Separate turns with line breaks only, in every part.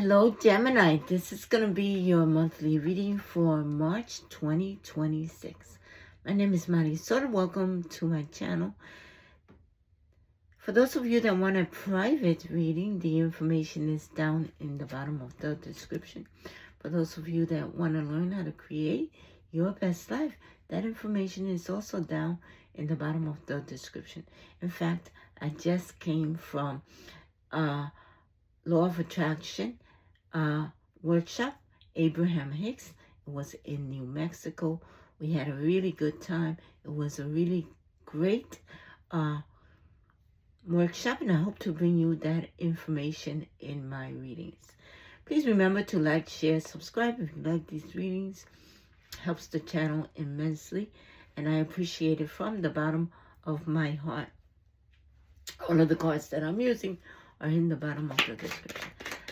Hello, Gemini. This is going to be your monthly reading for March 2026. My name is Marisol. Welcome to my channel. For those of you that want a private reading, the information is down in the bottom of the description. For those of you that want to learn how to create your best life, that information is also down in the bottom of the description. In fact, I just came from Law of Attraction workshop, Abraham Hicks. It was in New Mexico. We had a really good time. It was a really great workshop, and I hope to bring you that information in my readings. Please remember to like, share, subscribe if you like these readings. It helps the channel immensely, and I appreciate it from the bottom of my heart. All of the cards that I'm using are in the bottom of the description.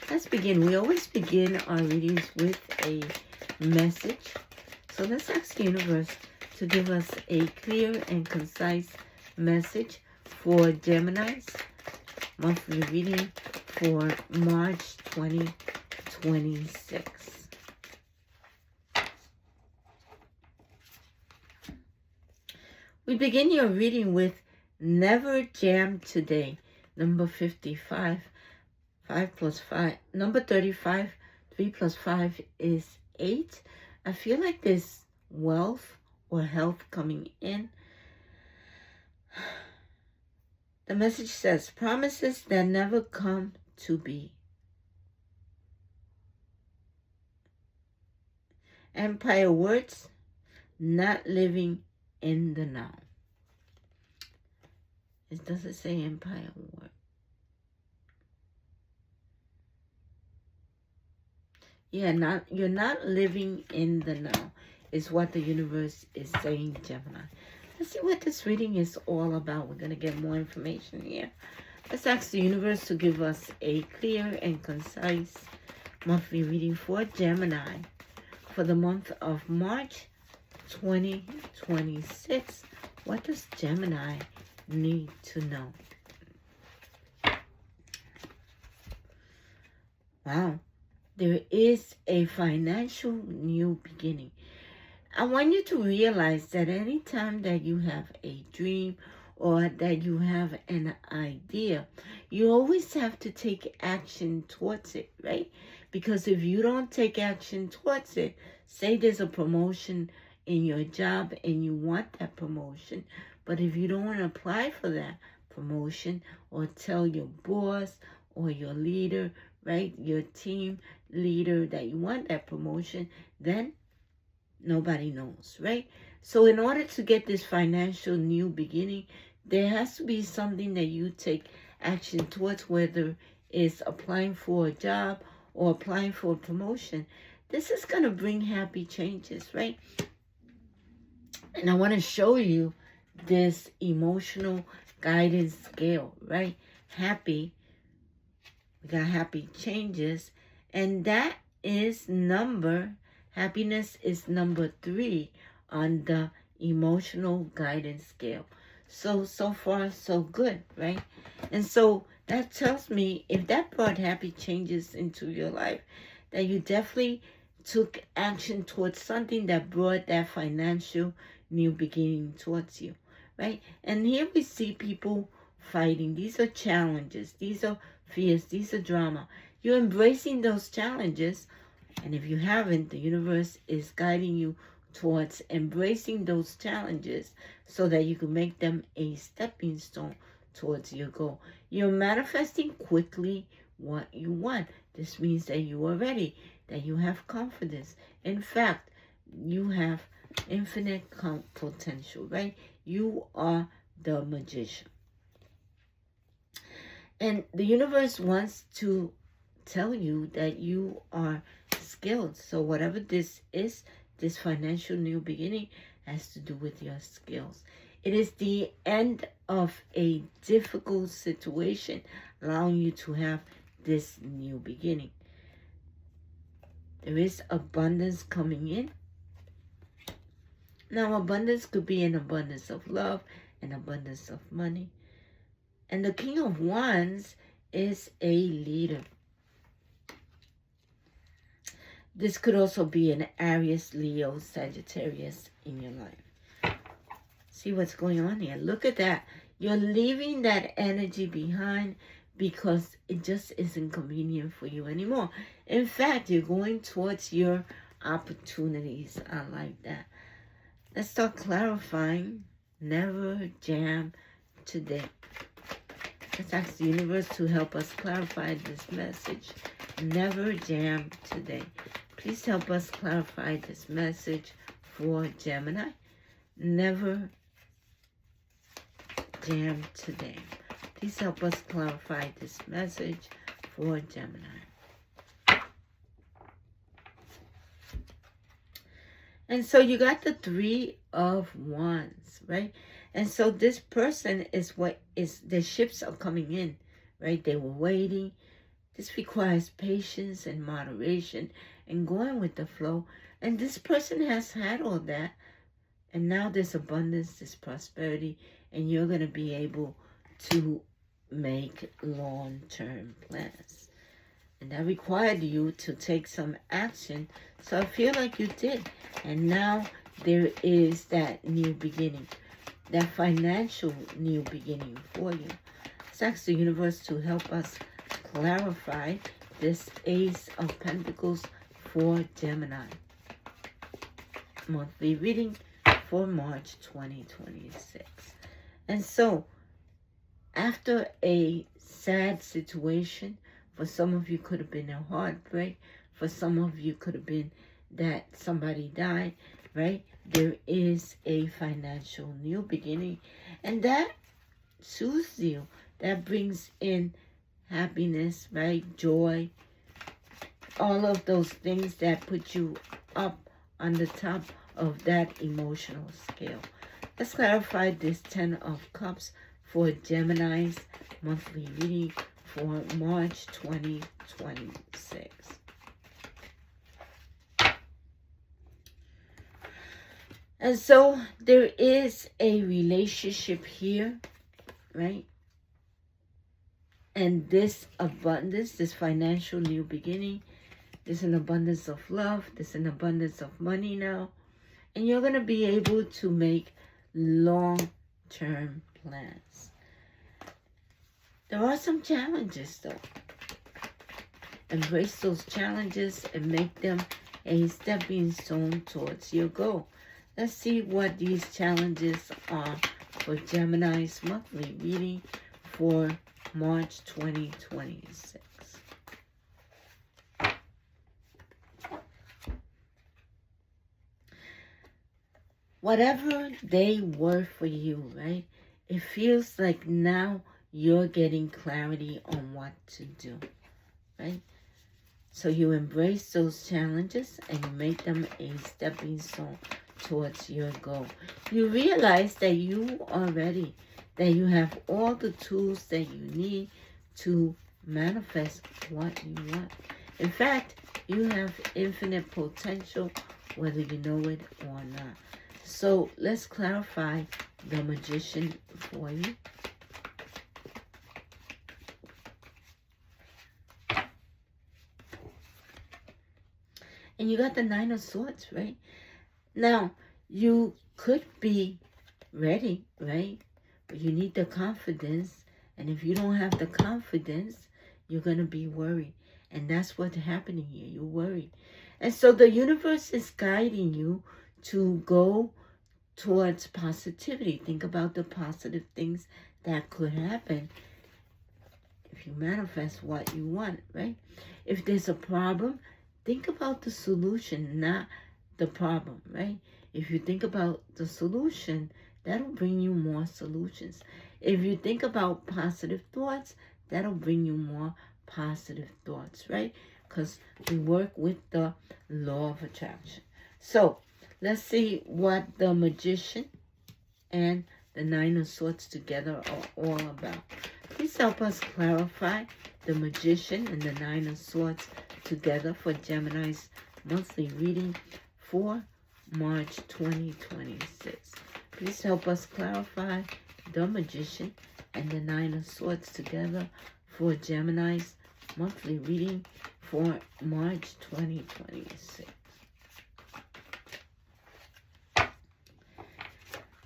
Let's begin. We always begin our readings with a message. So let's ask the universe to give us a clear and concise message for Gemini's monthly reading for March 2026. We begin your reading with Never Jam Today, number 55. 5 plus 5, number 35, 3 plus 5 is 8. I feel like there's wealth or health coming in. The message says, promises that never come to be. Empire words, not living in the now. It doesn't say empire word. Yeah, you're not living in the now is what the universe is saying, Gemini. Let's see what this reading is all about. We're going to get more information here. Let's ask the universe to give us a clear and concise monthly reading for Gemini for the month of March 2026. What does Gemini need to know? Wow. There is a financial new beginning. I want you to realize that anytime that you have a dream or that you have an idea, you always have to take action towards it, right? Because if you don't take action towards it, say there's a promotion in your job and you want that promotion, but if you don't want to apply for that promotion or tell your boss or your leader, right, your team leader that you want that promotion, then nobody knows, right? So in order to get this financial new beginning, there has to be something that you take action towards, whether it's applying for a job or applying for a promotion. This is going to bring happy changes, right? And I want to show you this emotional guidance scale, right? Happy. We got happy changes, and that is happiness is number 3 on the emotional guidance scale. So far, so good, right? And so that tells me if that brought happy changes into your life, that you definitely took action towards something that brought that financial new beginning towards you, right? And here we see people fighting. These are challenges. These are fears. These are drama. You're embracing those challenges. And if you haven't, the universe is guiding you towards embracing those challenges so that you can make them a stepping stone towards your goal. You're manifesting quickly what you want. This means that you are ready, that you have confidence. In fact, you have infinite potential, right? You are the magician. And the universe wants to tell you that you are skilled. So whatever this is, this financial new beginning has to do with your skills. It is the end of a difficult situation, allowing you to have this new beginning. There is abundance coming in. Now, abundance could be an abundance of love, an abundance of money. And the King of Wands is a leader. This could also be an Aries, Leo, Sagittarius in your life. See what's going on here. Look at that. You're leaving that energy behind because it just isn't convenient for you anymore. In fact, you're going towards your opportunities. I like that. Let's start clarifying. Never jam today. Let's ask the universe to help us clarify this message. Never jam today. Please help us clarify this message for Gemini. Never jam today. Please help us clarify this message for Gemini. And so you got the 3 of Wands, right? And so this person is the ships are coming in, right? They were waiting. This requires patience and moderation and going with the flow. And this person has had all that. And now there's abundance, there's prosperity, and you're going to be able to make long-term plans. And that required you to take some action. So I feel like you did. And now there is that new beginning, that financial new beginning for you. Let's ask the universe to help us clarify this Ace of Pentacles for Gemini. Monthly reading for March 2026. And so, after a sad situation, for some of you could have been a heartbreak, for some of you could have been that somebody died, right? There is a financial new beginning, and that soothes you. That brings in happiness, right? Joy, all of those things that put you up on the top of that emotional scale. Let's clarify this 10 of Cups for Gemini's monthly reading for March 2026. And so there is a relationship here, right? And this abundance, this financial new beginning, there's an abundance of love, there's an abundance of money now. And you're going to be able to make long-term plans. There are some challenges, though. Embrace those challenges and make them a stepping stone towards your goal. Let's see what these challenges are for Gemini's monthly reading for March 2026. Whatever they were for you, right? It feels like now you're getting clarity on what to do, right? So you embrace those challenges and you make them a stepping stone towards your goal. You realize that you are ready, that you have all the tools that you need to manifest what you want. In fact, you have infinite potential, whether you know it or not. So let's clarify the Magician for you. And you got the 9 of Swords, right? Now, you could be ready, right? But you need the confidence. And if you don't have the confidence, you're going to be worried. And that's what's happening here. You're worried. And so the universe is guiding you to go towards positivity. Think about the positive things that could happen if you manifest what you want, right? If there's a problem, think about the solution, not the problem, right? If you think about the solution, that'll bring you more solutions. If you think about positive thoughts, that'll bring you more positive thoughts, right? Because we work with the law of attraction. So let's see what the Magician and the 9 of Swords together are all about. Please help us clarify the Magician and the 9 of Swords together for Gemini's monthly reading for March 2026. Please help us clarify the Magician and the 9 of Swords together for Gemini's monthly reading for March 2026.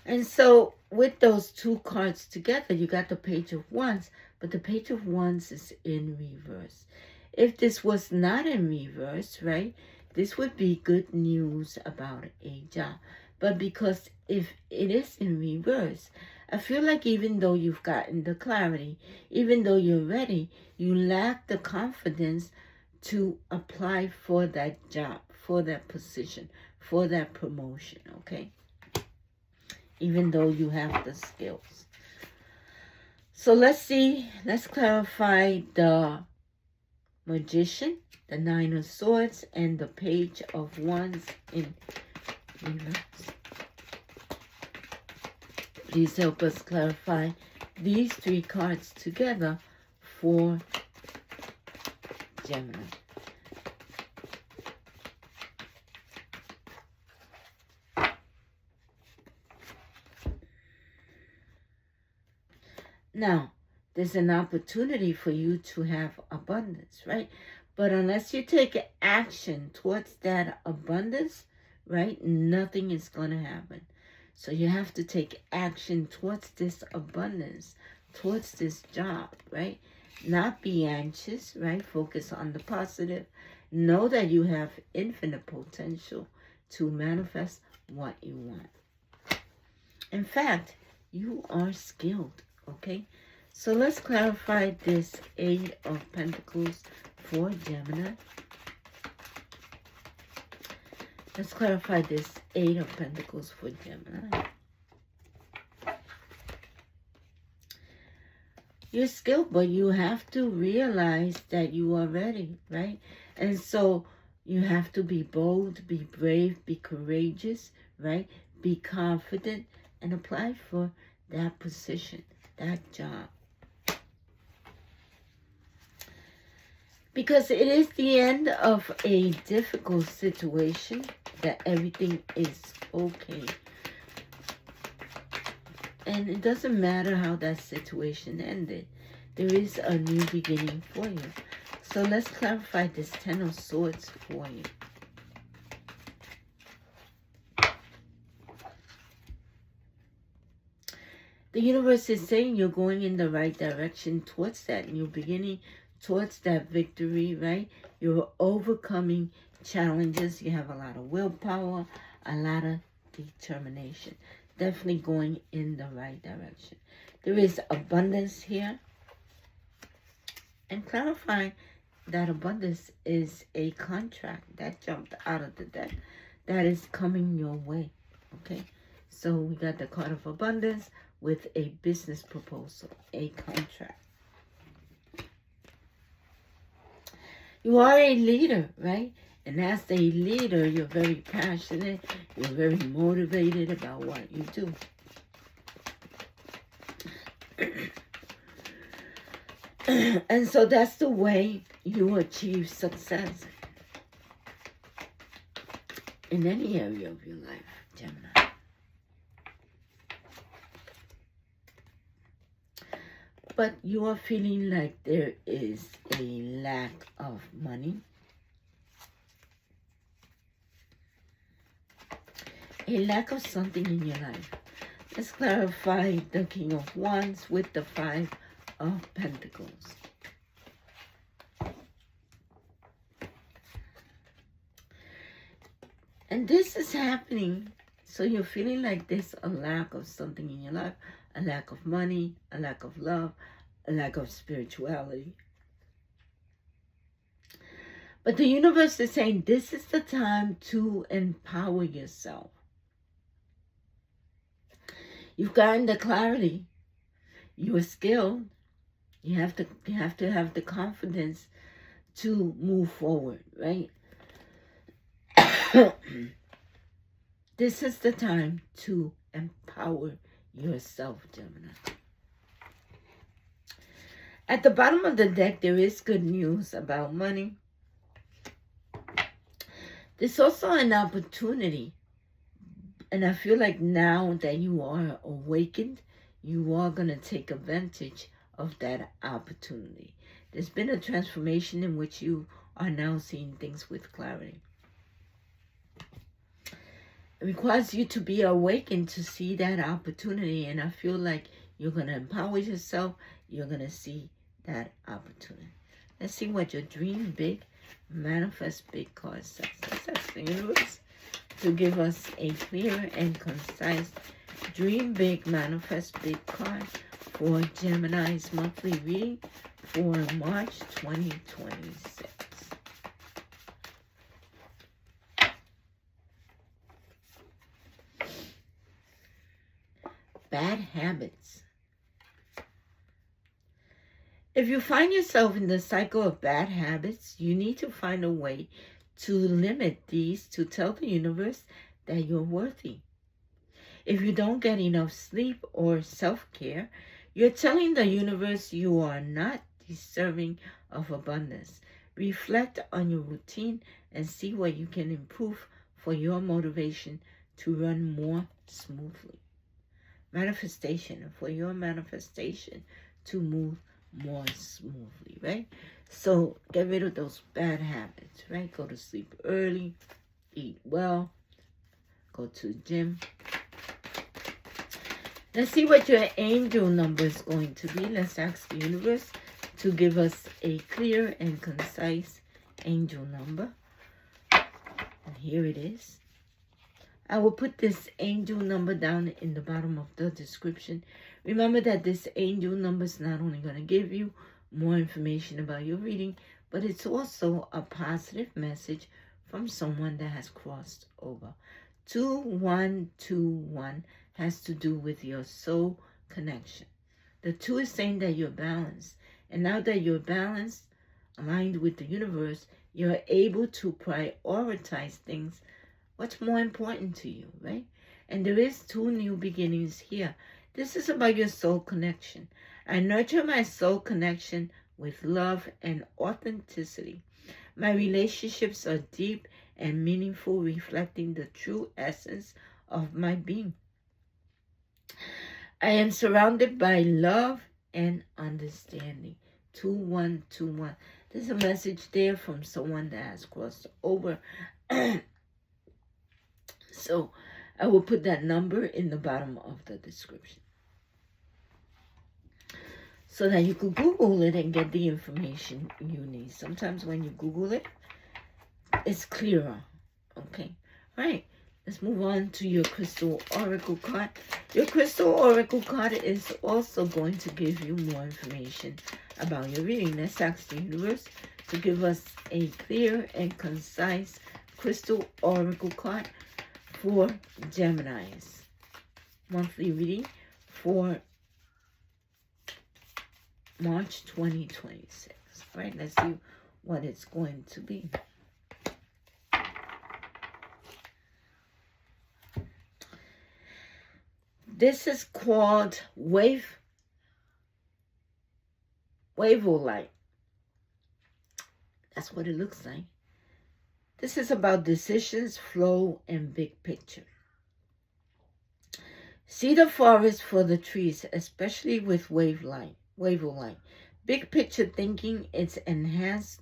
And so with those two cards together, you got the Page of Wands, but the Page of Wands is in reverse. If this was not in reverse, right, this would be good news about a job. But because if it is in reverse, I feel like even though you've gotten the clarity, even though you're ready, you lack the confidence to apply for that job, for that position, for that promotion, okay? Even though you have the skills. So let's clarify the Magician, the Nine of Swords, and the Page of Wands in reverse. Please help us clarify these three cards together for Gemini. Now, there's an opportunity for you to have abundance, right? But unless you take action towards that abundance, right, nothing is going to happen. So you have to take action towards this abundance, towards this job, right? Not be anxious, right? Focus on the positive. Know that you have infinite potential to manifest what you want. In fact, you are skilled. Okay, so let's clarify this Eight of Pentacles for Gemini. Let's clarify this Eight of Pentacles for Gemini. You're skilled, but you have to realize that you are ready, right? And so you have to be bold, be brave, be courageous, right? Be confident and apply for that position, that job. Because it is the end of a difficult situation, that everything is okay. And it doesn't matter how that situation ended. There is a new beginning for you. So let's clarify this Ten of Swords for you. The universe is saying you're going in the right direction towards that new beginning, towards that victory, right? You're overcoming challenges. You have a lot of willpower, a lot of determination. Definitely going in the right direction. There is abundance here. And clarifying that abundance is a contract that jumped out of the deck that is coming your way, okay? So we got the card of abundance with a business proposal, a contract. You are a leader, right? And as a leader, you're very passionate. You're very motivated about what you do. And so that's the way you achieve success in any area of your life, Gemini. But you are feeling like there is a lack of money. A lack of something in your life. Let's clarify the King of Wands with the Five of Pentacles. And this is happening. So you're feeling like there's a lack of something in your life. A lack of money, a lack of love, a lack of spirituality. But the universe is saying this is the time to empower yourself. You've gotten the clarity. You are skilled. You have to have the confidence to move forward, right? This is the time to empower yourself, Gemini. At the bottom of the deck, there is good news about money. There's also an opportunity. And I feel like now that you are awakened, you are going to take advantage of that opportunity. There's been a transformation in which you are now seeing things with clarity. It requires you to be awakened to see that opportunity, and I feel like you're going to empower yourself. You're going to see that opportunity. Let's see what your dream big, manifest big card says. Let's ask the universe to give us a clear and concise dream big, manifest big card for Gemini's monthly reading for March 2026. Bad habits. If you find yourself in the cycle of bad habits, you need to find a way to limit these to tell the universe that you're worthy. If you don't get enough sleep or self-care, you're telling the universe you are not deserving of abundance. Reflect on your routine and see what you can improve for your motivation to run more smoothly. Manifestation, for your manifestation to move more smoothly, right? So get rid of those bad habits, right? Go to sleep early, eat well, go to the gym. Let's see what your angel number is going to be. Let's ask the universe to give us a clear and concise angel number. And here it is. I will put this angel number down in the bottom of the description. Remember that this angel number is not only going to give you more information about your reading, but it's also a positive message from someone that has crossed over. 2121 has to do with your soul connection. The 2 is saying that you're balanced. And now that you're balanced, aligned with the universe, you're able to prioritize things. What's more important to you, right? And there is 2 new beginnings here. This is about your soul connection. I nurture my soul connection with love and authenticity. My relationships are deep and meaningful, reflecting the true essence of my being. I am surrounded by love and understanding. 2121. There's a message there from someone that has crossed over. So I will put that number in the bottom of the description so that you could Google it and get the information you need. Sometimes when you Google it, it's clearer. Okay, all right. Let's move on to your crystal oracle card. Your crystal oracle card is also going to give you more information about your reading. Let's ask the universe to give us a clear and concise crystal oracle card for Gemini's monthly reading for March 2026. All right, let's see what it's going to be. This is called Wavellite. That's what it looks like. This is about decisions, flow, and big picture. See the forest for the trees, especially with Wavellite. Big picture thinking is enhanced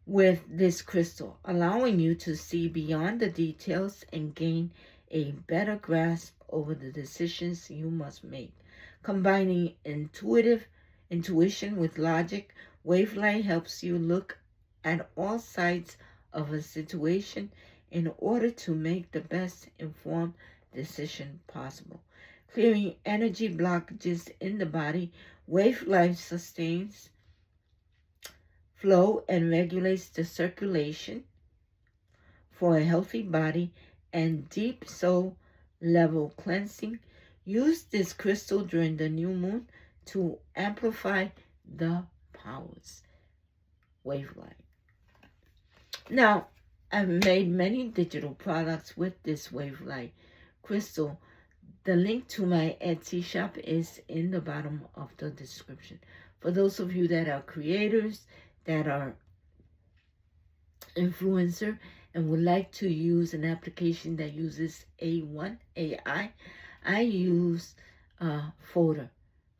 with this crystal, allowing you to see beyond the details and gain a better grasp over the decisions you must make. Combining intuition with logic, Wavellite helps you look at all sides of a situation in order to make the best informed decision possible. Clearing energy blockages in the body, Wavellite sustains flow and regulates the circulation for a healthy body and deep soul level cleansing. Use this crystal during the new moon to amplify the powers. Wavellite. Now, I've made many digital products with this Wavellite crystal. The link to my Etsy shop is in the bottom of the description. For those of you that are creators, that are influencer, and would like to use an application that uses AI, I use Folder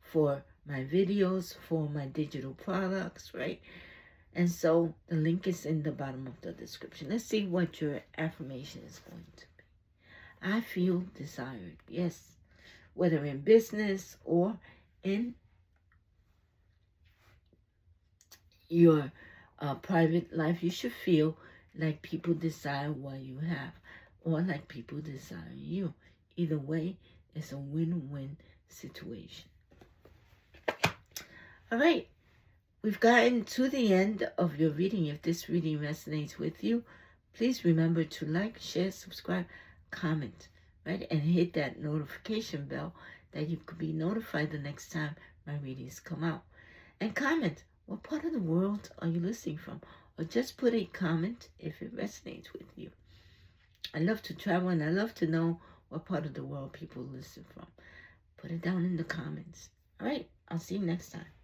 for my videos, for my digital products, right? And so the link is in the bottom of the description. Let's see what your affirmation is going to be. I feel desired. Yes. Whether in business or in your private life, you should feel like people desire what you have, or like people desire you. Either way, it's a win-win situation. All right, we've gotten to the end of your reading. If this reading resonates with you, please remember to like, share, subscribe, comment, right? And hit that notification bell that you could be notified the next time my readings come out. And comment, what part of the world are you listening from? Or just put a comment if it resonates with you. I love to travel and I love to know what part of the world people listen from. Put it down in the comments. All right, I'll see you next time.